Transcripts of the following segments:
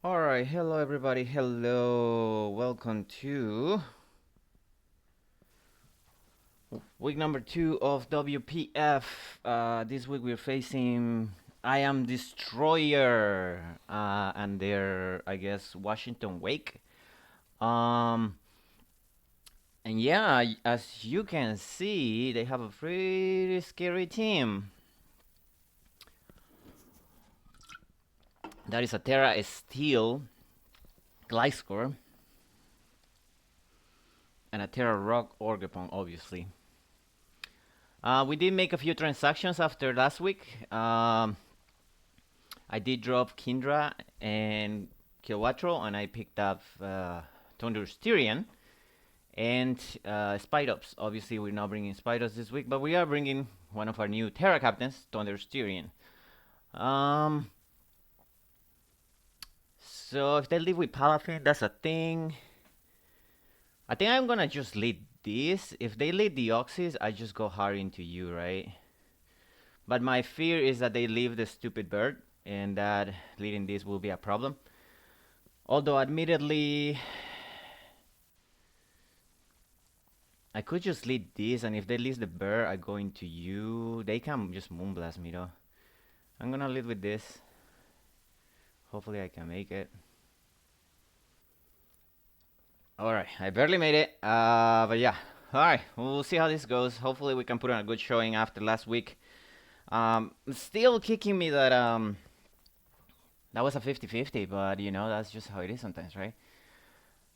Alright, hello everybody, hello. Welcome to week number 2 of WPF. This week we're facing I Am Destroyer and their, I guess, Washington Wake. Um, and yeah, as you can see, they have a pretty scary team. That is a Terra Steel Gliscor and a Terra Rock Orgapon, obviously. We did make a few transactions after last week. I did drop Kindra and Kilowattrol, and I picked up Styrian and Spidops. Obviously, we're not bringing Spidops this week, but we are bringing one of our new Terra captains, Styrian. So if they leave with Palafin, that's a thing. I think I'm gonna just lead this. If they lead the Oxys, I just go hard into you, right? But my fear is that they leave the stupid bird, and that leading this will be a problem. Although, admittedly, I could just lead this, and if they leave the bird, I go into you. They can just Moonblast me, though. I'm gonna lead with this. Hopefully I can make it. Alright, I barely made it, but yeah. Alright, we'll see how this goes. Hopefully we can put on a good showing after last week. Still kicking me that, that was a 50-50, but you know, that's just how it is sometimes, right?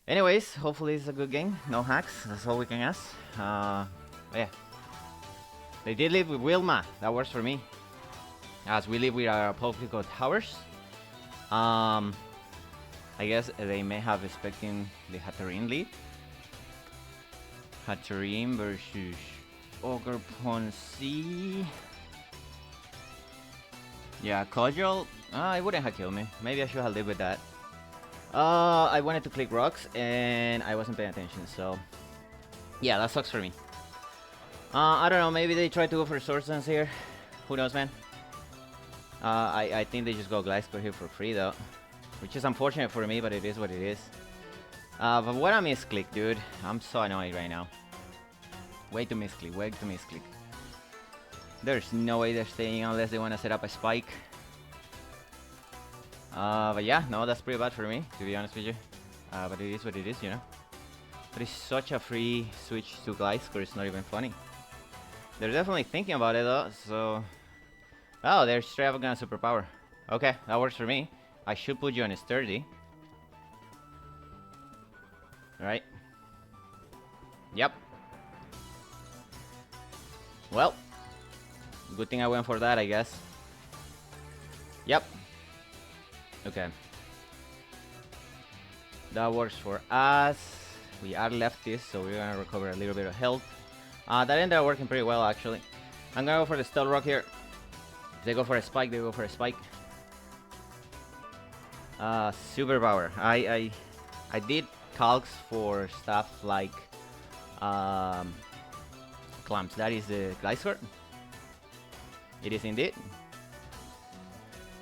Anyways, hopefully it's a good game. No hacks, that's all we can ask. Yeah. They did leave with Wilma, that works for me. As we live with our political towers. I guess they may have expecting the Hatterene lead. Hatterene versus Ogre Ponzi. Yeah, Cudgel. It wouldn't have killed me. Maybe I should have lived with that. I wanted to click rocks and I wasn't paying attention, so yeah, that sucks for me. I don't know, maybe they try to go for Sword Dance here. Who knows, man? I think they just go Gliscor here for free, though. Which is unfortunate for me, but it is what it is. But what a misclick, dude. I'm so annoyed right now. Way to misclick, way to misclick. There's no way they're staying unless they want to set up a spike. But yeah, no, that's pretty bad for me, to be honest with you. But it is what it is, you know. But it's such a free switch to Gliscor, it's not even funny. They're definitely thinking about it, though, so... Oh, they're straight up gonna superpower. Okay, that works for me. I should put you on a sturdy. Alright. Yep. Well. Good thing I went for that, I guess. Yep. Okay. That works for us. We are lefties, so we're gonna recover a little bit of health. That ended up working pretty well, actually. I'm gonna go for the Stealth Rock here. If they go for a spike, they go for a spike. Superpower. I did calcs for stuff like clamps. That is the Gliscor. It is indeed.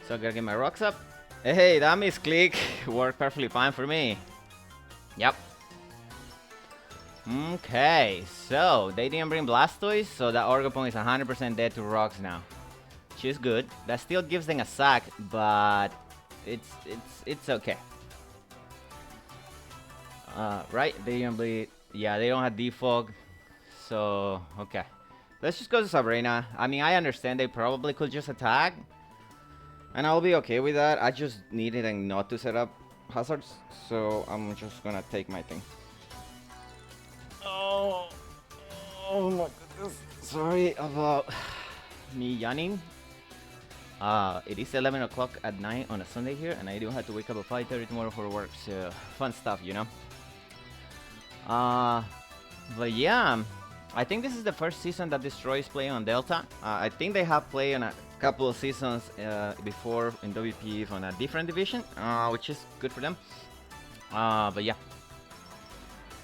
So I gotta get my rocks up. Hey, that misclick worked perfectly fine for me. Yep. Okay, so they didn't bring Blastoise, so that Orgapon is 100% dead to rocks now. Which is good. That still gives them a sack, but it's okay. Right? They didn't bleed. Yeah, they don't have defog. So okay. Let's just go to Sabrina. I mean, I understand they probably could just attack. And I'll be okay with that. I just needed not to set up hazards. So I'm just gonna take my thing. Oh my goodness. Sorry about me yawning. It is 11 o'clock at night on a Sunday here, and I do have to wake up at 5:30 tomorrow for work, so fun stuff, you know? But yeah, I think this is the first season that Destroy is playing on Delta. I think they have played on a couple of seasons before in WPF on a different division, which is good for them. But yeah.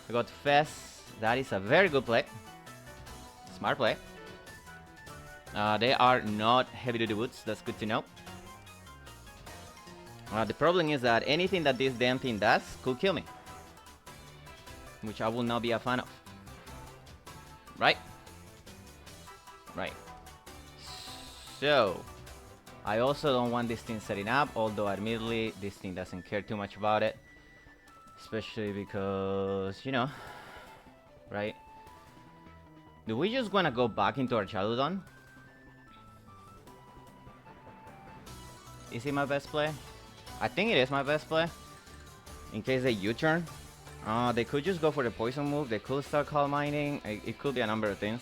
I got Fess. That is a very good play. Smart play. They are not heavy duty boots, that's good to know. The problem is that anything that this damn thing does could kill me, which I will not be a fan of. Right? Right. So, I also don't want this thing setting up, although admittedly this thing doesn't care too much about it. Especially because, you know, right? Do we just want to go back into our Chaludon? Is it my best play? I think it is my best play. In case they U-turn. They could just go for the poison move. They could start Calm Mining. It could be a number of things.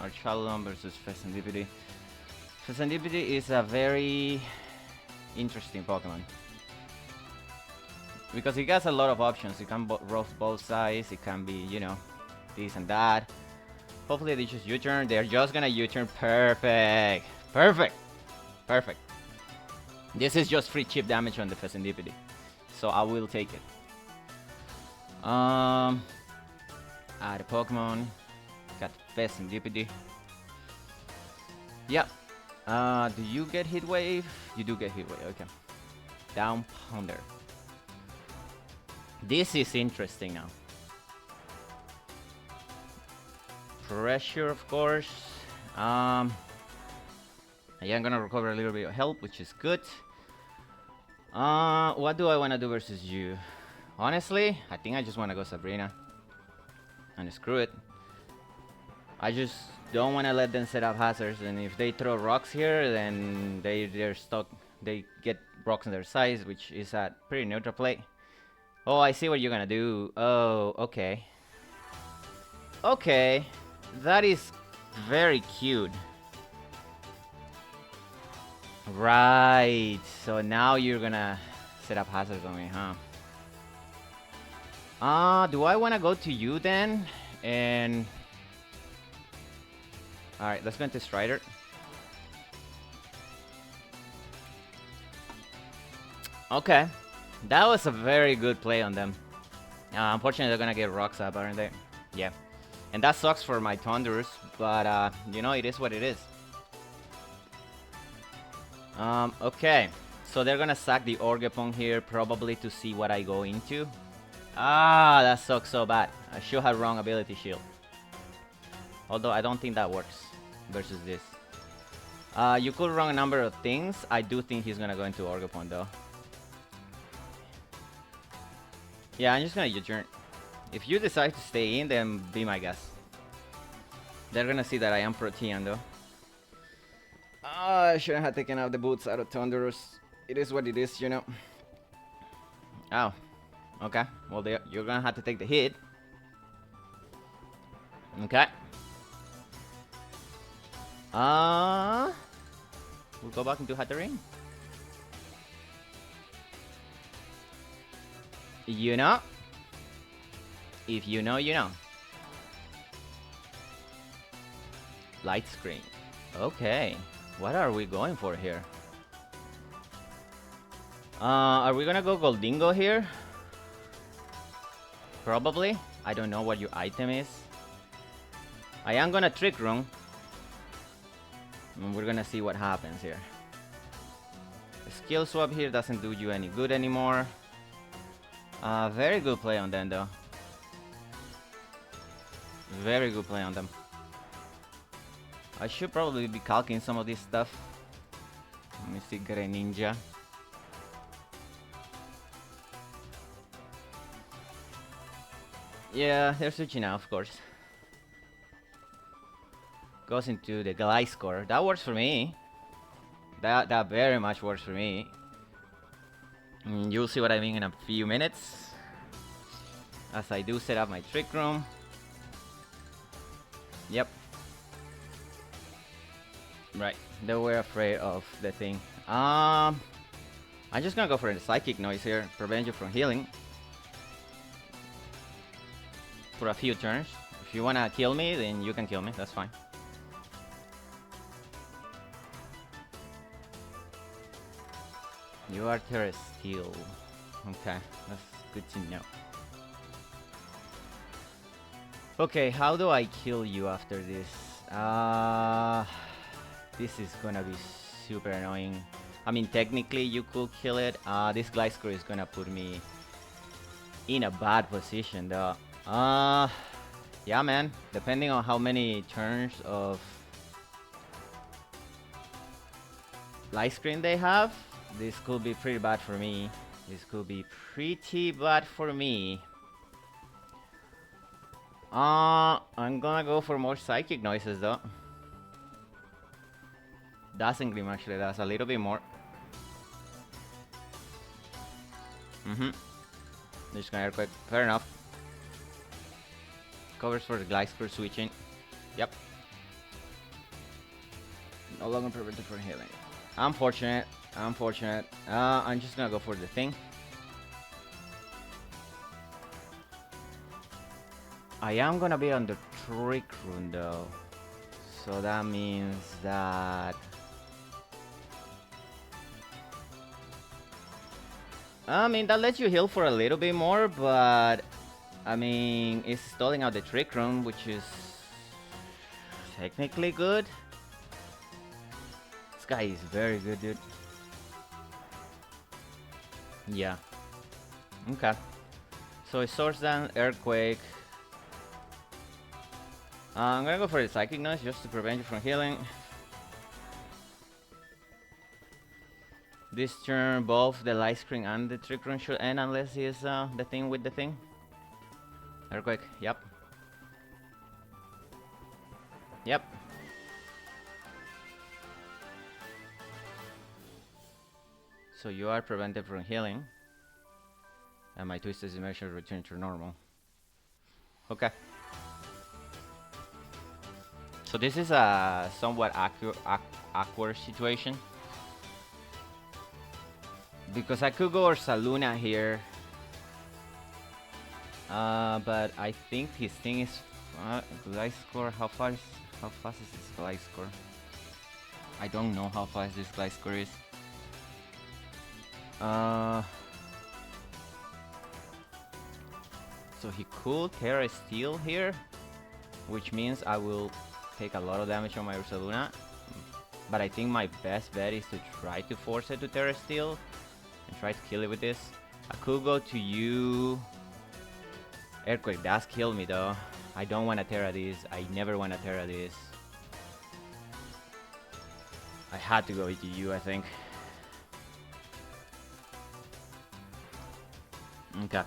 Our Chaludon versus Fezandipiti. Fezandipiti is a very interesting Pokemon. Because it has a lot of options. It can rough both sides. It can be, you know, this and that. Hopefully they just U-turn. They're just gonna U-turn. Perfect. Perfect. Perfect. This is just free chip damage on the Fezandipiti. So I will take it. Add a Pokemon. Got Fezandipiti. Yep. Do you get Heat Wave? You do get Heat Wave. Okay. Down Pounder. This is interesting now. Pressure, of course. Yeah, I'm gonna recover a little bit of health, which is good. What do I wanna do versus you? Honestly, I think I just wanna go Sabrina. And screw it. I just don't wanna let them set up hazards, and if they throw rocks here, then they're stuck. They get rocks on their sides, which is a pretty neutral play. Oh, I see what you're gonna do. Oh, okay. Okay. That is very cute. Right. So now you're gonna set up hazards on me, huh? Do I wanna go to you then? And alright, let's go into Strider. Okay. That was a very good play on them. Unfortunately, they're gonna get rocks up, aren't they? Yeah. And that sucks for my Thundurus, but you know, it is what it is. Okay. So they're gonna sack the Orgepon here, probably to see what I go into. That sucks so bad. I should have wrong ability shield. Although I don't think that works versus this. You could run a number of things. I do think he's gonna go into Orgepon though. Yeah, I'm just gonna U-turn. If you decide to stay in, then be my guest. They're gonna see that I am Protean though. I shouldn't have taken out the boots out of Thundurus. It is what it is, you know. Oh. Okay. Well, you're gonna have to take the hit. Okay. We'll go back into Hatterene. You know? If you know, you know. Light screen. Okay. What are we going for here? Are we gonna go Goldingo here? Probably. I don't know what your item is. I am gonna Trick Room. And we're gonna see what happens here. The skill swap here doesn't do you any good anymore. Very good play on them though. Very good play on them. I should probably be calcing some of this stuff. Let me see, Greninja. Yeah, they're switching out, of course. Goes into the Gliscor. That works for me. That very much works for me. You'll see what I mean in a few minutes. As I do set up my Trick Room. Yep. Right. They were afraid of the thing. I'm just gonna go for the Psychic Noise here. Prevent you from healing. For a few turns. If you wanna kill me, then you can kill me. That's fine. You are Terrasteel. Okay, that's good to know. Okay, how do I kill you after this? This is gonna be super annoying. I mean, technically you could kill it. This Gliscor is gonna put me in a bad position though. Yeah, man. Depending on how many turns of light screen they have, this could be pretty bad for me. This could be pretty bad for me. I'm gonna go for more psychic noises though. Doesn't Gleam actually does a little bit more. Just gonna Earthquake. Fair enough. Covers for the Gliscor switching. Yep. No longer prevented from healing. Unfortunate. Unfortunate. I'm just gonna go for the thing. I am gonna be on the Trick Room though. So that means that... I mean, that lets you heal for a little bit more, but... I mean, it's stalling out the Trick Room, which is... technically good. This guy is very good, dude. Yeah. Okay. So it Swords Dance, Earthquake. I'm gonna go for the Psychic Noise just to prevent you from healing. This turn, both the Light Screen and the Trick Room should end unless he is the thing with the thing. Earthquake, yep. Yep. So you are prevented from healing. And my Twisted Dimension return to normal. Okay. So this is a somewhat awkward situation. Because I could go Ursaluna here. But I think his thing is Gliscor. How fast is this Gliscor? I don't know how fast this Gliscor is. So he could Terra Steel here, which means I will take a lot of damage on my Ursaluna. But I think my best bet is to try to force it to Terra Steel and try to kill it with this. I could go to you. Earthquake does kill me though. I don't want to Terra this. I never want to Terra this. I had to go to you, I think. Okay.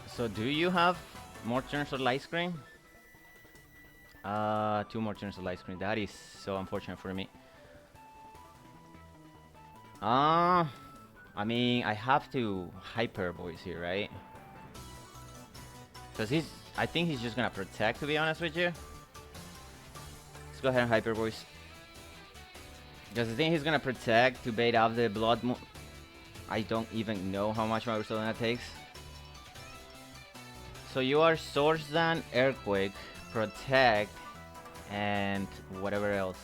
So do you have more turns of Light Screen? 2 more turns of Light Screen. That is so unfortunate for me. I mean, I have to Hyper Voice here, right? Because I think he's just gonna Protect, to be honest with you. Let's go ahead and Hyper Voice. Because I think he's gonna Protect to bait out the Blood Moon. I don't even know how much my Ursaluna takes. So you are Swords Dance, Earthquake, Protect, and whatever else.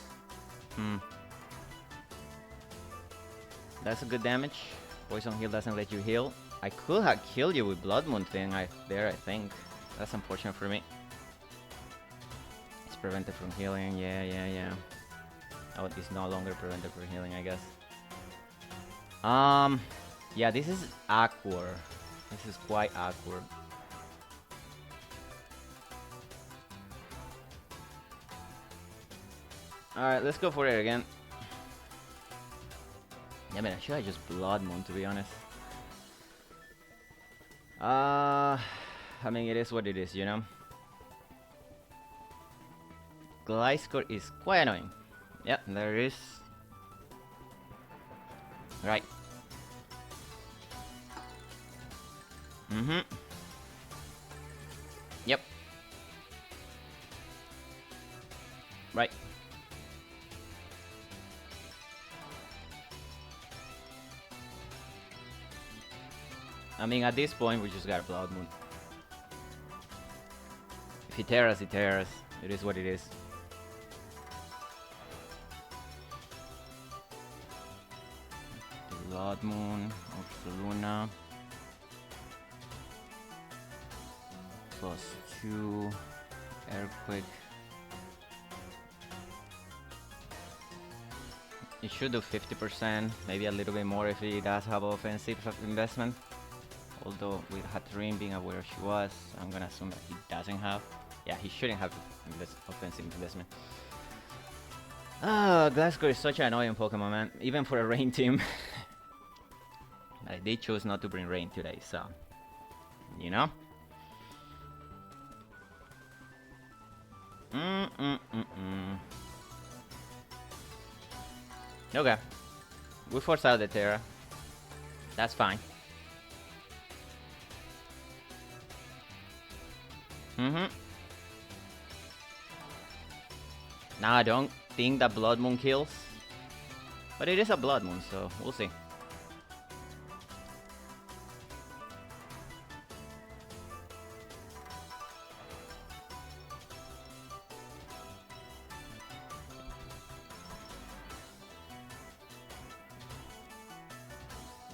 That's a good damage. Poison Heal doesn't let you heal. I could have killed you with Blood Moon thing I think. That's unfortunate for me. It's prevented from healing. Yeah. Oh, it's no longer prevented from healing, I guess. Yeah, this is awkward. This is quite awkward. Alright, let's go for it again. Yeah, man, should I just Blood Moon, to be honest? I mean, it is what it is, you know? Gliscor is quite annoying. Yep, there is. Right. Yep. Right. I mean, at this point, we just got a Blood Moon. If he tears, he tears. It is what it is. Blood Moon, Ursaluna. +2. Earthquake. It should do 50%, maybe a little bit more if he does have offensive investment. Although with Hatrin being aware she was, I'm gonna assume that he doesn't have. Yeah, he shouldn't have offensive investment. Glasgow is such an annoying Pokemon, man. Even for a rain team. They chose not to bring rain today, so you know. Okay, we force out the Terra. That's fine. Now I don't think that Blood Moon kills, but it is a Blood Moon, so we'll see.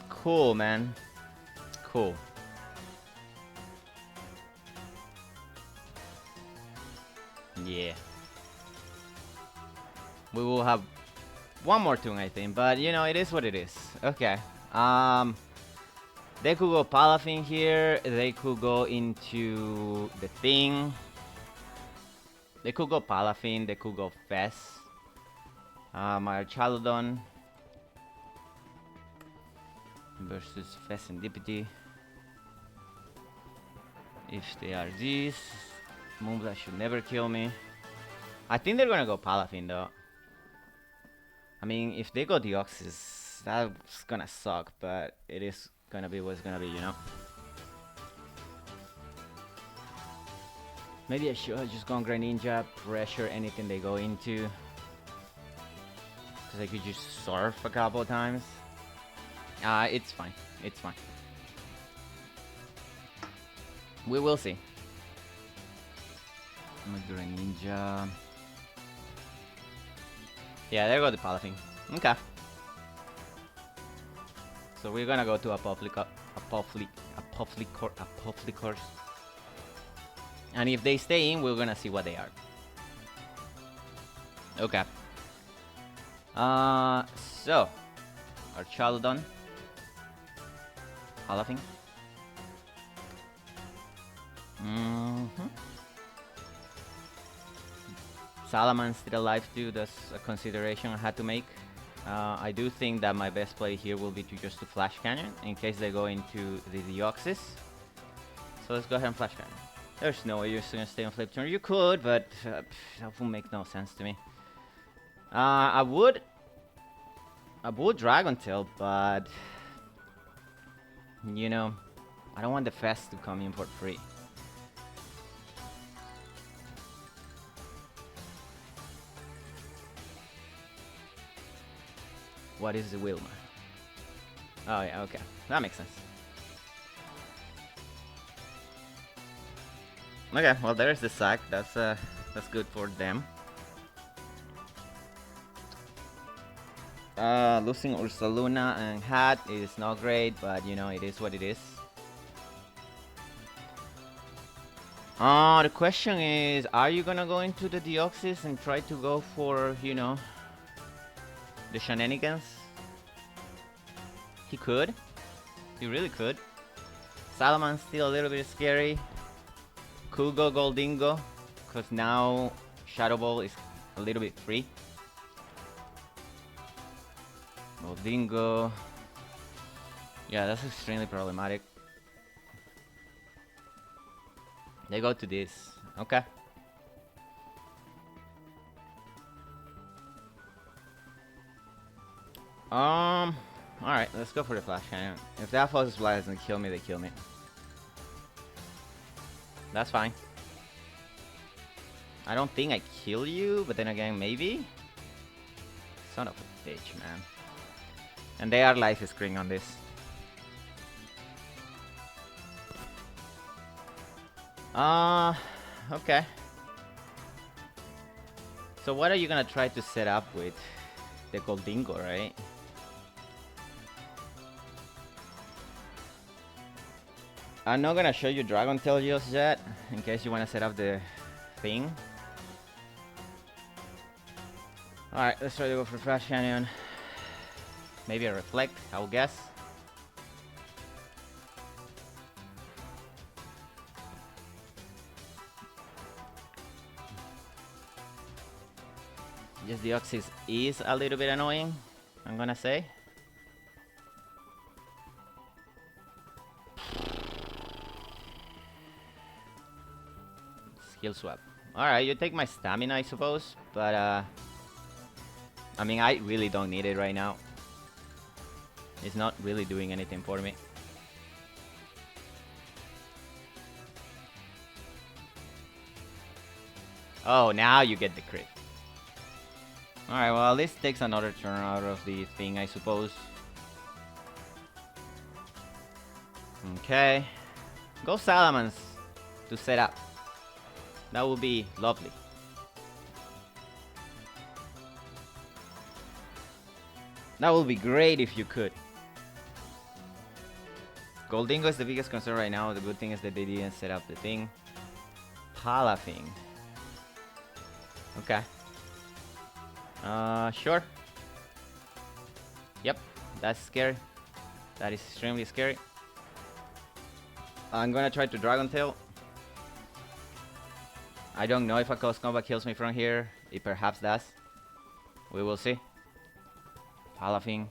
Cool, man. Cool. Yeah. We will have one more tune, I think, but you know, it is what it is. Okay. They could go Palafin here. They could go into the thing. They could go Palafin. They could go Fess. My Chalodon versus Fess and Dippity. If they are these moves, that should never kill me. I think they're gonna go Palafin though. I mean, if they go Deoxys, that's gonna suck, but it is gonna be what's gonna be, you know? Maybe I should have just gone Greninja, pressure anything they go into. Because I could just surf a couple of times. It's fine. It's fine. We will see. I'm a Greninja. Yeah, there go the Palafin. Okay. So we're gonna go to a Pufflicors. And if they stay in, we're gonna see what they are. Okay. So our Chalodon, Palafin. Salaman's still alive too. That's a consideration I had to make. I do think that my best play here will be to just to Flash Cannon in case they go into the Deoxys. So let's go ahead and Flash Cannon. There's no way you're just gonna stay on Flip Turn. You could, but that would make no sense to me. I would Dragon Tail, but you know, I don't want the Fest to come in for free. What is the Wilma? Oh yeah, okay, that makes sense. Okay, well there's the sack. That's good for them. Losing Ursaluna and Hat is not great, but you know, it is what it is. The question is, are you gonna go into the Deoxys and try to go for, you know, the shenanigans? He could. He really could. Salaman's still a little bit scary. Could go Goldingo, because now Shadow Ball is a little bit free. Goldingo. Yeah, that's extremely problematic. They go to this. Okay. Alright, let's go for the Flash Cannon. If that Focus Blast doesn't kill me, they kill me. That's fine. I don't think I kill you, but then again, maybe? Son of a bitch, man. And they are life screen on this. Okay. So what are you gonna try to set up with the Goldingo, right? I'm not gonna show you Dragon Tail just yet, in case you wanna set up the thing. Alright, let's try to go for Flash Canyon. Maybe a reflect, I will guess. Just the Oxys is a little bit annoying, I'm gonna say. Skill swap. Alright, you take my stamina, I suppose, but I mean, I really don't need it right now. It's not really doing anything for me. Oh, now you get the crit. Alright, well, this takes another turn out of the thing, I suppose. Okay. Go Salamence to set up. That would be lovely. That would be great if you could. Goldingo is the biggest concern right now. The good thing is that they didn't set up the thing. Palafin. Okay. Sure. Yep, that's scary. That is extremely scary. I'm gonna try to Dragon Tail. I don't know if a close combat kills me from here. It perhaps does. We will see. Palafin.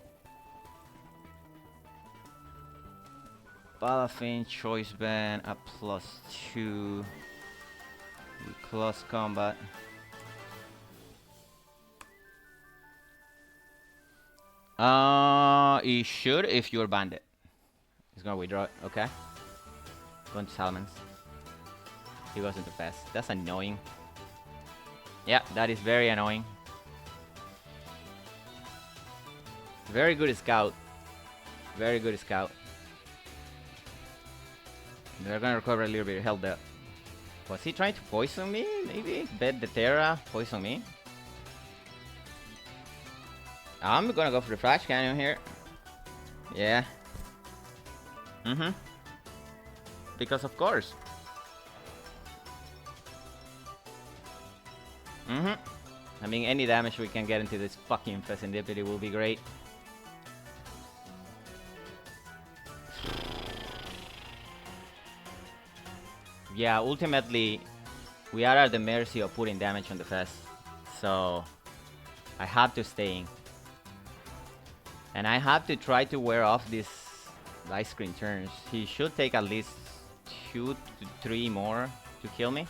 Palafin, Choice Band, a +2. Close combat. It should if you're bandit. He's gonna withdraw it, okay. Going to Salamence. He goes into fast. That's annoying. Yeah, that is very annoying. Very good scout. Very good scout. They're gonna recover a little bit of health there. Was he trying to poison me? Maybe? Bet the Terra, poison me? I'm gonna go for the Flash Cannon here. Yeah. Because of course. I mean, any damage we can get into this fucking Fezandipity will be great. Yeah, ultimately, we are at the mercy of putting damage on the Fez. So, I have to stay in. And I have to try to wear off these light screen turns. He should take at least 2 to 3 more to kill me.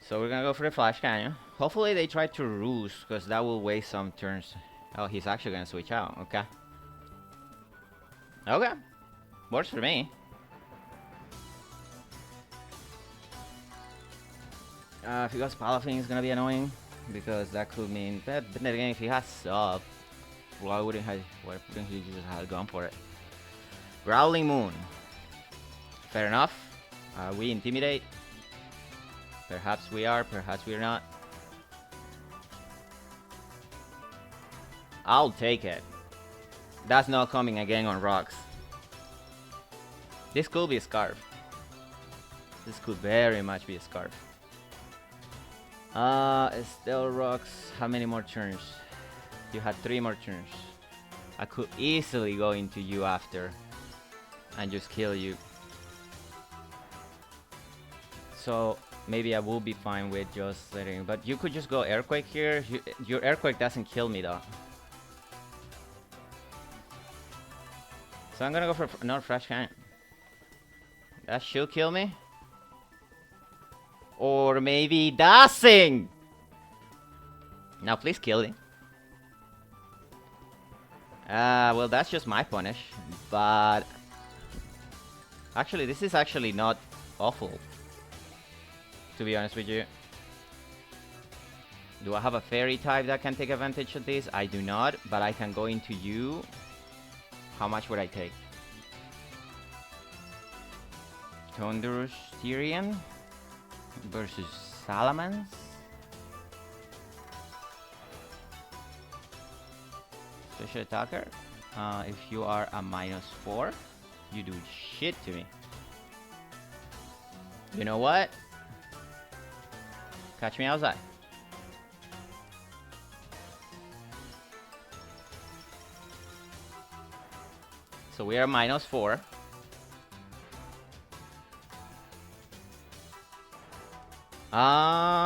So we're gonna go for the Flash Canyon. Hopefully they try to ruse, because that will waste some turns. Oh, he's actually gonna switch out. Okay. Okay. Works for me. If he goes Palafin, it's gonna be annoying, because that could mean... But then again, if he has sub, why wouldn't he just have gone for it? Growling Moon. Fair enough. We intimidate. Perhaps we are, perhaps we're not. I'll take it. That's not coming again on rocks. This could be a Scarf. This could very much be a Scarf. Estelle Rocks, how many more turns? You had 3 more turns. I could easily go into you after and just kill you. So maybe I will be fine with just letting, but you could just go Earthquake here. Your Earthquake doesn't kill me though. So I'm gonna go for another Flash Cannon. That should kill me. Or maybe doesn't. Now please kill him. Well, that's just my punish. But actually, this is actually not awful, to be honest with you. Do I have a fairy type that can take advantage of this? I do not, but I can go into you. How much would I take? Thunderous Tyrion versus Salamence. Special attacker. If you are a -4, you do shit to me. You know what? Catch me outside. So we are -4.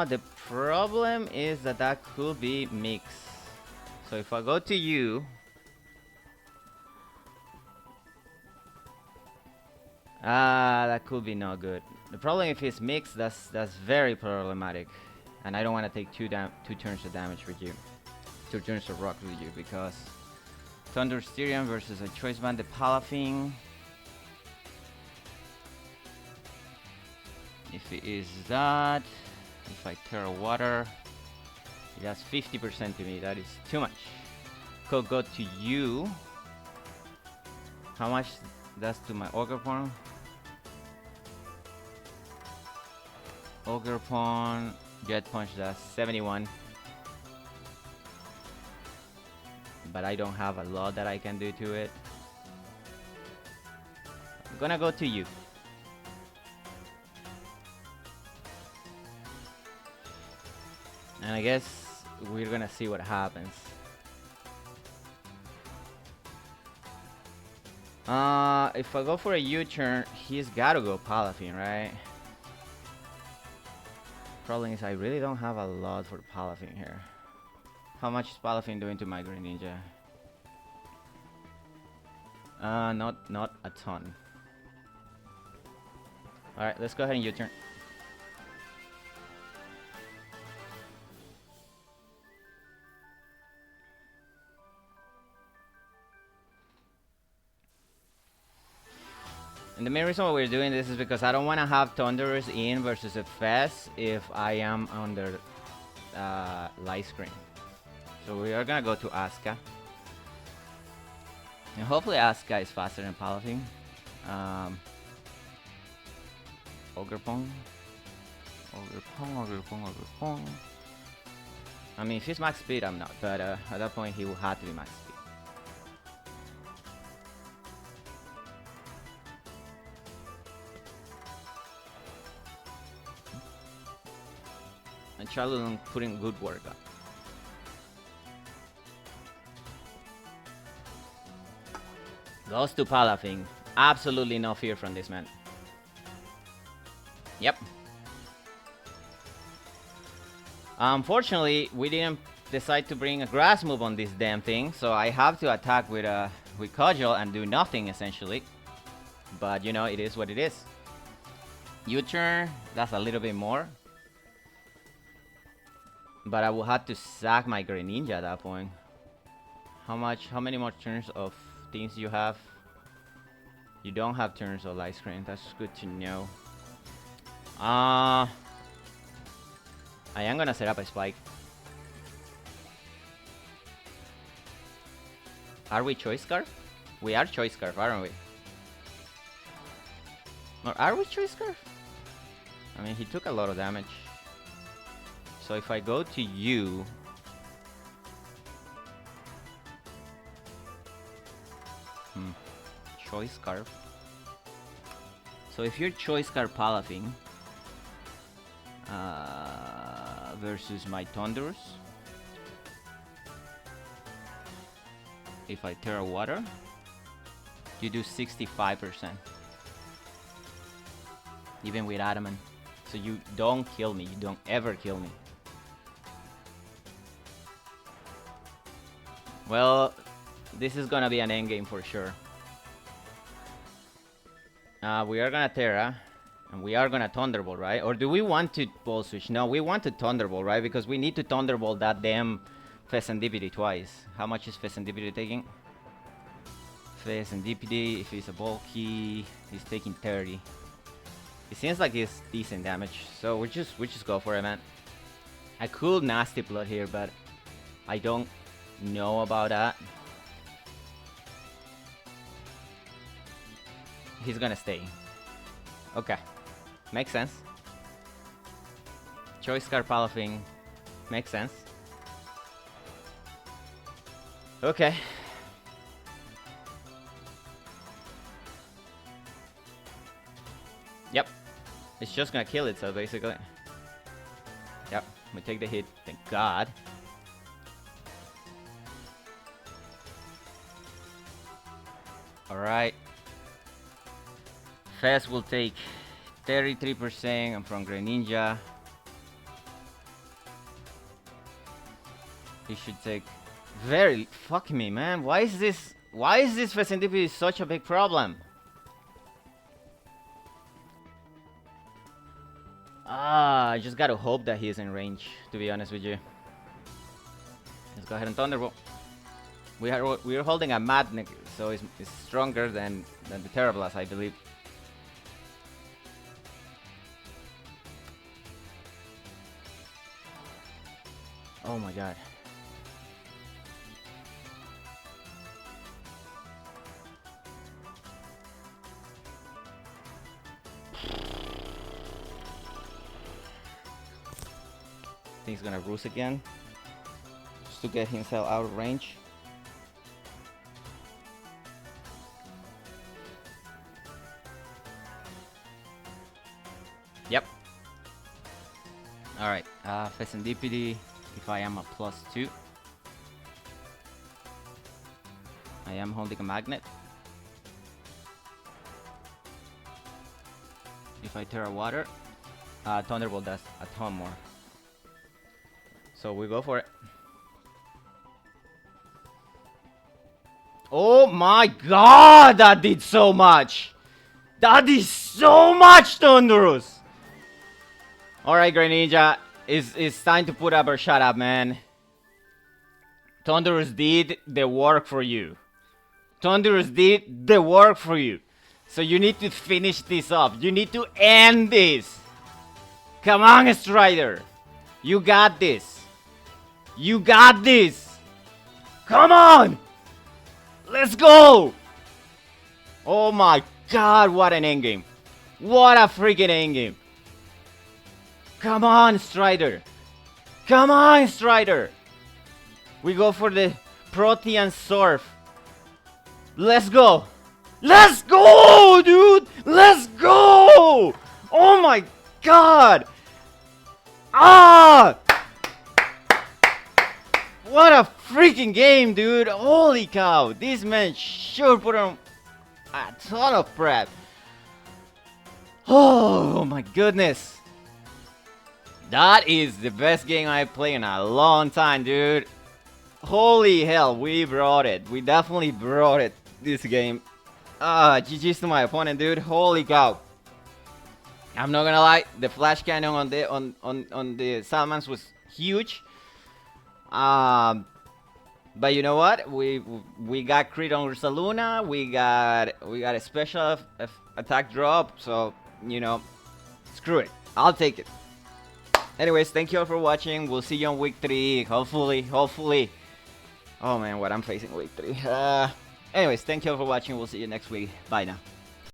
The problem is that that could be mix. So if I go to you, that could be not good. The problem if it's mixed, that's very problematic, and I don't want to take two turns of damage with you, 2 turns of rock with you, because Thunderstyrian versus a Choice Band, the Palafin. If it is that, if I Terra Water, it does 50% to me. That is too much. Could go to you. How much does to my Ogre Pawn? Ogre Pawn, Jet Punch, that's 71. But I don't have a lot that I can do to it. I'm gonna go to you. And I guess we're gonna see what happens. If I go for a U-turn, he's gotta go Palafin, right? Problem is I really don't have a lot for Palafin here. How much is Palafin doing to my Greninja? Not a ton. Alright, let's go ahead and U-turn. And the main reason why we're doing this is because I don't want to have Thunderous in versus a Fest if I am under light screen. So we are gonna go to Asuka. And hopefully Asuka is faster than Palafin. Ogre Pong. Ogre Pong, Ogre Pong, Ogre Pong. I mean, if he's max speed, I'm not. But at that point, he will have to be max speed. And Charlotte putting good work up. Goes to Palafin. Absolutely no fear from this man. Yep. Unfortunately, we didn't decide to bring a grass move on this damn thing, so I have to attack with Cudgel and do nothing essentially. But you know, it is what it is. U-turn, that's a little bit more. But I will have to sack my Greninja at that point. How many more turns of things you have? You don't have turns of light screen. That's good to know. I am gonna set up a spike. Are we Choice Scarf? We are Choice Scarf, aren't we? Or are we Choice Scarf? I mean, he took a lot of damage. So if I go to you, Choice Scarf. So if you're Choice Scarf Palafin versus my Thundurus, if I Terra Water, you do 65%. Even with Adamant. So you don't kill me. You don't ever kill me. Well, this is gonna be an endgame for sure. We are gonna Terra, and we are gonna Thunderbolt, right? Or do we want to Ball Switch? No, we want to Thunderbolt, right? Because we need to Thunderbolt that damn Fezandipiti twice. How much is Fezandipiti taking? Fezandipiti, if he's a bulky, he's taking 30. It seems like it's decent damage, so we just go for it, man. I could Nasty Blood here, but I don't know about that. He's gonna stay. Okay, makes sense. Choice Scarf Palafin makes sense. Okay. Yep. It's just gonna kill itself, basically. Yep. We take the hit. Thank God. Alright. Fest will take 33%. I'm from Greninja. He should take very. Fuck me, man. Why is this Festindipity such a big problem? I just gotta hope that he is in range, to be honest with you. Let's go ahead and Thunderbolt. We are holding a Madnik, so it's stronger than the Terrablast, I believe. Oh my god. I think he's gonna roost again, just to get himself out of range. Yep. Alright, Festindipity, if I am a +2. I am holding a magnet. If I Terra Water, Thunderbolt does a ton more. So we go for it. Oh my god, that did so much! That is so much, Thunderous! Alright, Greninja, it's time to put up or shut up, man. Thunderous did the work for you. Thunderous did the work for you. So you need to finish this up. You need to end this. Come on, Strider. You got this. You got this! Come on! Let's go! Oh my god, what an endgame. What a freaking endgame. Come on, Strider. Come on, Strider. We go for the Protean Surf. Let's go. Let's go, dude! Let's go! Oh my god! Ah! What a freaking game, dude! Holy cow! This man sure put on a ton of prep. Oh my goodness! That is the best game I've played in a long time, dude. Holy hell, we brought it. We definitely brought it this game. GG's to my opponent, dude. Holy cow! I'm not gonna lie, the flash cannon on the Salamence was huge. But you know what? We got crit on Ursaluna. We got a special attack drop. So you know, screw it. I'll take it. Anyways, thank you all for watching. We'll see you on week 3. Hopefully. Oh man, what I'm facing week 3. Anyways, thank you all for watching. We'll see you next week. Bye now.